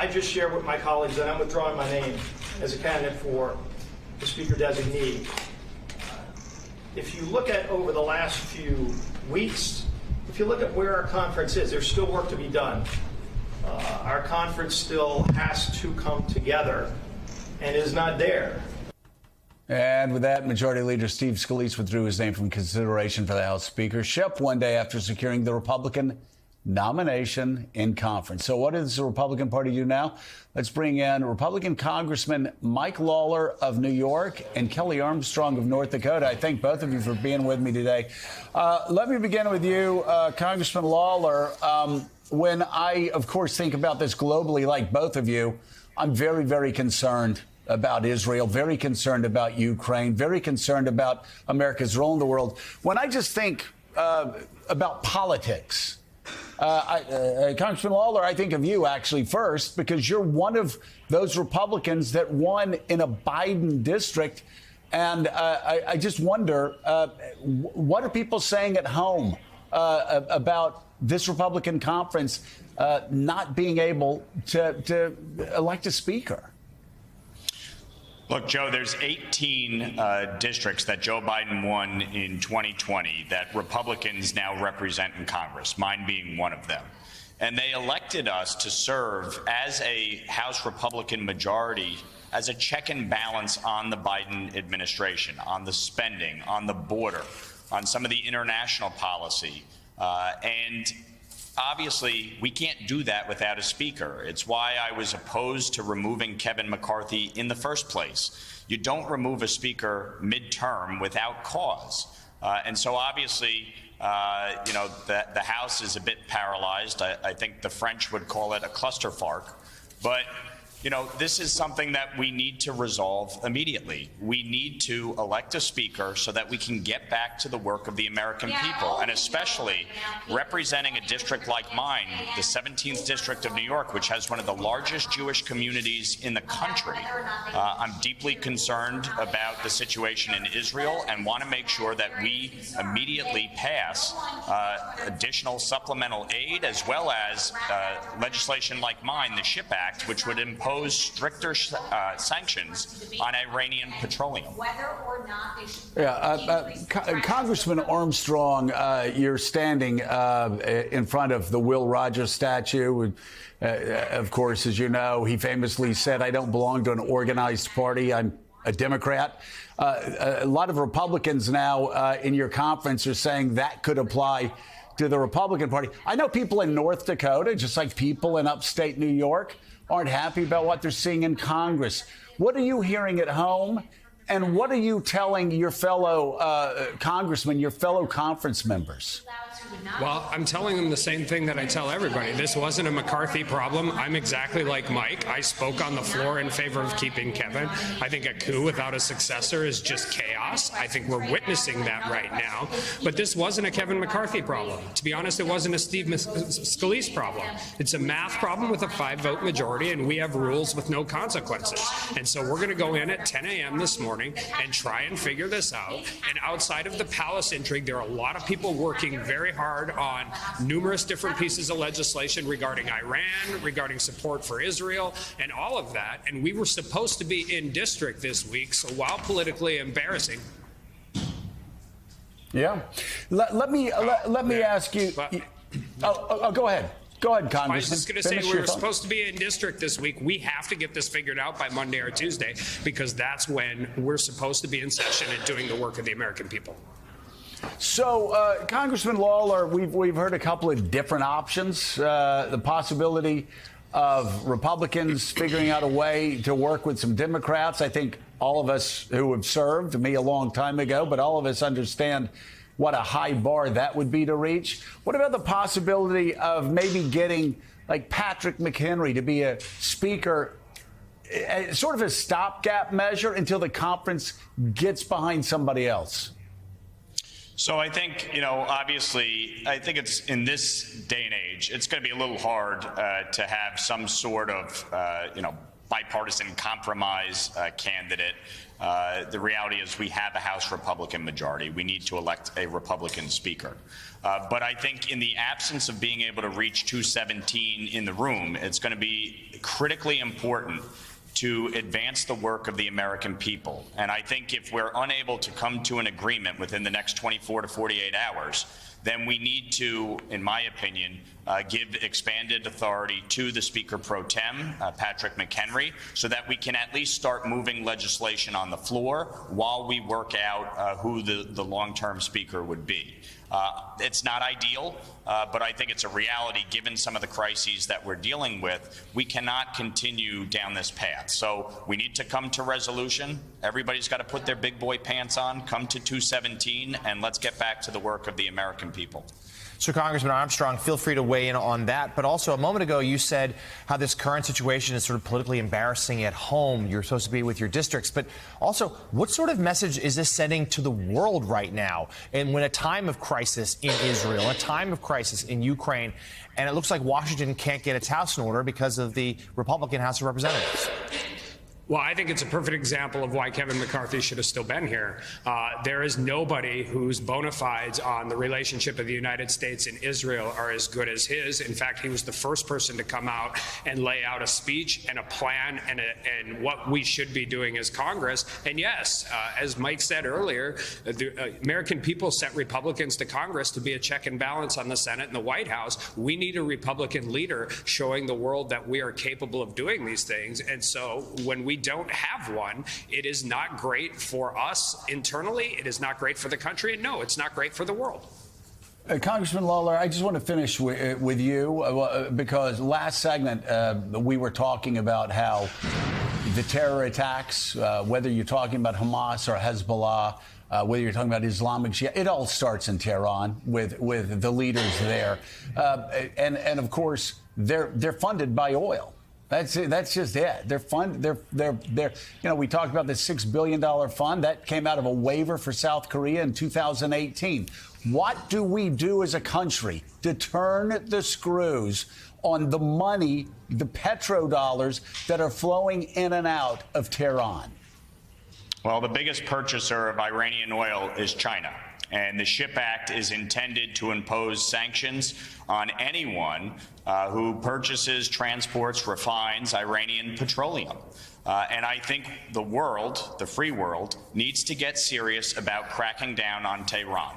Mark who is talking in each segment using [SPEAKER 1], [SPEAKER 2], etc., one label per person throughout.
[SPEAKER 1] I just shared with my colleagues that I'm withdrawing my name as a candidate for the Speaker designee. If you look at over the last few weeks, if you look at where our conference is, there's still work to be done. Our conference still has to come together and is not there.
[SPEAKER 2] And with that, Majority Leader Steve Scalise withdrew his name from consideration for the House Speakership one day after securing the Republican nomination in conference. So what does the Republican Party do now? Let's bring in Republican Congressman Mike Lawler of New York and Kelly Armstrong of North Dakota. I thank both of you for being with me today. Let me begin with you, Congressman Lawler. When I, of course, think about this globally, like both of you, I'm very, very concerned about Israel, very concerned about Ukraine, very concerned about America's role in the world. When I just think about politics, Congressman Lawler, I think of you actually first, because you're one of those Republicans that won in a Biden district. And I just wonder, what are people saying at home about this Republican conference not being able to elect a speaker?
[SPEAKER 3] Look, Joe, there's 18 districts that Joe Biden won in 2020 that Republicans now represent in Congress, mine being one of them. And they elected us to serve as a House Republican majority as a check and balance on the Biden administration, on the spending, on the border, on some of the international policy. And obviously, we can't do that without a speaker. It's why I was opposed to removing Kevin McCarthy in the first place. You don't remove a speaker midterm without cause. And so obviously, you know, the House is a bit paralyzed. I think the French would call it a clusterfuck. But you know, this is something that we need to resolve immediately. We need to elect a speaker so that we can get back to the work of the American people, and especially representing a district like mine, the 17th District of New York, which has one of the largest Jewish communities in the country. I'm deeply concerned about the situation in Israel and want to make sure that we immediately pass additional supplemental aid, as well as legislation like mine, the SHIP Act, which would impose stricter sanctions on Iranian petroleum.
[SPEAKER 2] Congressman Armstrong, you're standing in front of the Will Rogers statue. Of course, as you know, he famously said, "I don't belong to an organized party. I'm a Democrat." A lot of Republicans now in your conference are saying that could apply to the Republican Party. I know people in North Dakota, just like people in upstate New York, aren't happy about what they're seeing in Congress. What are you hearing at home? And what are you telling your fellow congressmen, your fellow conference members?
[SPEAKER 4] Well, I'm telling them the same thing that I tell everybody. This wasn't a McCarthy problem. I'm exactly like Mike. I spoke on the floor in favor of keeping Kevin. I think a coup without a successor is just chaos. I think we're witnessing that right now. But this wasn't a Kevin McCarthy problem. To be honest, it wasn't a Steve Scalise problem. It's a math problem with a 5-vote majority, and we have rules with no consequences. And so we're going to go in at 10 a.m. this morning and try and figure this out. And outside of the palace intrigue, there are a lot of people working very hard on numerous different pieces of legislation regarding Iran, regarding support for Israel, and all of that. And we were supposed to be in district this week, so while politically embarrassing.
[SPEAKER 2] Yeah. Let me ask you. Go ahead. Go ahead, Congressman.
[SPEAKER 4] I was just going to say we were supposed to be in district this week. We have to get this figured out by Monday or Tuesday, because that's when we're supposed to be in session and doing the work of the American people.
[SPEAKER 2] So, Congressman Lawler, we've heard a couple of different options. The possibility of Republicans figuring out a way to work with some Democrats. I think all of us who have served, me a long time ago, but all of us understand what a high bar that would be to reach. What about the possibility of maybe getting like Patrick McHenry to be a speaker, sort of a stopgap measure until the conference gets behind somebody else?
[SPEAKER 3] So I think, you know, obviously, I think it's in this day and age, it's going to be a little hard to have some sort of, you know, bipartisan compromise candidate. The reality is we have a House Republican majority. We need to elect a Republican speaker. But I think in the absence of being able to reach 217 in the room, it's going to be critically important to advance the work of the American people. And I think if we're unable to come to an agreement within the next 24 to 48 hours, then we need to, in my opinion, give expanded authority to the Speaker Pro Tem, Patrick McHenry, so that we can at least start moving legislation on the floor while we work out who the long-term Speaker would be. It's not ideal, but I think it's a reality given some of the crises that we're dealing with. We cannot continue down this path. So we need to come to resolution. Everybody's got to put their big boy pants on, come to 217, and let's get back to the work of the American people.
[SPEAKER 5] So, Congressman Armstrong, feel free to weigh in on that. But also, a moment ago, you said how this current situation is sort of politically embarrassing at home. You're supposed to be with your districts. But also, what sort of message is this sending to the world right now? And when a time of crisis in Israel, a time of crisis in Ukraine, and it looks like Washington can't get its house in order because of the Republican House of Representatives.
[SPEAKER 4] Well, I think it's a perfect example of why Kevin McCarthy should have still been here. There is nobody whose bona fides on the relationship of the United States and Israel are as good as his. In fact, he was the first person to come out and lay out a speech and a plan and what we should be doing as Congress. And yes, as Mike said earlier, the American people sent Republicans to Congress to be a check and balance on the Senate and the White House. We need a Republican leader showing the world that we are capable of doing these things. And so when we don't have one, it is not great for us internally. It is not great for the country. And no, it's not great for the world.
[SPEAKER 2] Congressman Lawler, I just want to finish with you because last segment we were talking about how the terror attacks, whether you're talking about Hamas or Hezbollah, whether you're talking about Islamic Jihad, it all starts in Tehran with the leaders there, and of course they're funded by oil. That's it. That's just it. They're fund. They're. You know, we talked about the $6 billion fund that came out of a waiver for South Korea in 2018. What do we do as a country to turn the screws on the money, the petrodollars that are flowing in and out of Tehran?
[SPEAKER 3] Well, the biggest purchaser of Iranian oil is China. And the SHIP Act is intended to impose sanctions on anyone who purchases, transports, refines Iranian petroleum. And I think the world, the free world, needs to get serious about cracking down on Tehran.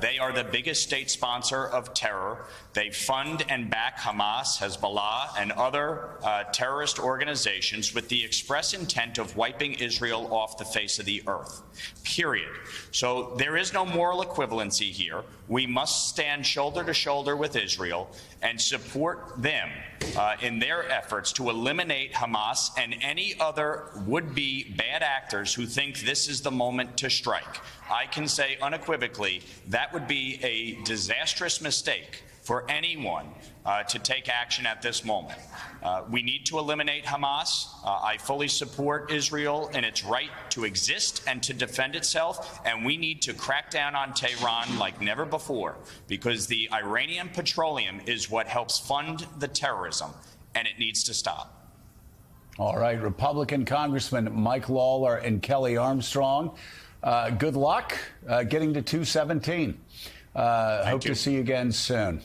[SPEAKER 3] They are the biggest state sponsor of terror. They fund and back Hamas, Hezbollah, and other terrorist organizations with the express intent of wiping Israel off the face of the earth, period. So there is no moral equivalency here. We must stand shoulder to shoulder with Israel and support them in their efforts to eliminate Hamas and any other would-be bad actors who think this is the moment to strike. I can say unequivocally that would be a disastrous mistake for anyone to take action at this moment. We need to eliminate Hamas. I fully support Israel in its right to exist and to defend itself, and we need to crack down on Tehran like never before, because the Iranian petroleum is what helps fund the terrorism, and it needs to stop.
[SPEAKER 2] All right, Republican Congressman Mike Lawler and Kelly Armstrong, good luck getting to 217. Hope to see you again soon.